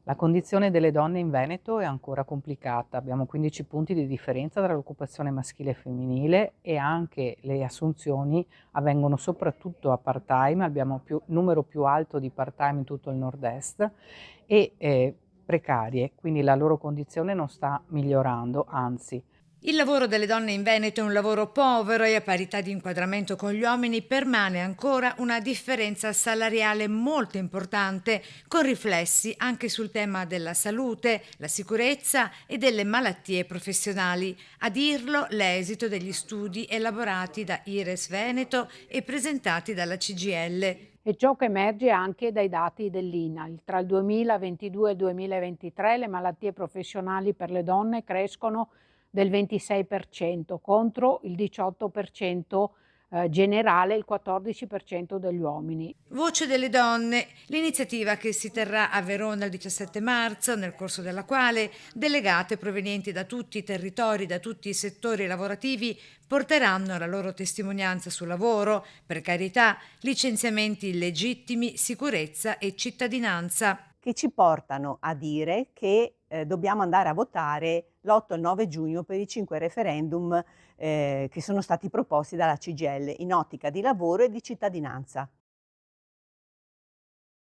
La condizione delle donne in Veneto è ancora complicata. Abbiamo 15 punti di differenza tra l'occupazione maschile e femminile e anche le assunzioni avvengono soprattutto a part-time, abbiamo numero più alto di part-time in tutto il nord-est e precarie, quindi la loro condizione non sta migliorando, anzi. Il lavoro delle donne in Veneto è un lavoro povero e a parità di inquadramento con gli uomini permane ancora una differenza salariale molto importante, con riflessi anche sul tema della salute, la sicurezza e delle malattie professionali. A dirlo l'esito degli studi elaborati da IRES Veneto e presentati dalla CGIL. E ciò che emerge anche dai dati dell'INAIL. Tra il 2022 e il 2023 le malattie professionali per le donne crescono del 26% contro il 18% generale e il 14% degli uomini. Voce delle donne, l'iniziativa che si terrà a Verona il 17 marzo, nel corso della quale delegate provenienti da tutti i territori, da tutti i settori lavorativi, porteranno la loro testimonianza sul lavoro, precarietà, licenziamenti illegittimi, sicurezza e cittadinanza. Che ci portano a dire che dobbiamo andare a votare l'8 e il 9 giugno per i 5 referendum che sono stati proposti dalla CGIL in ottica di lavoro e di cittadinanza.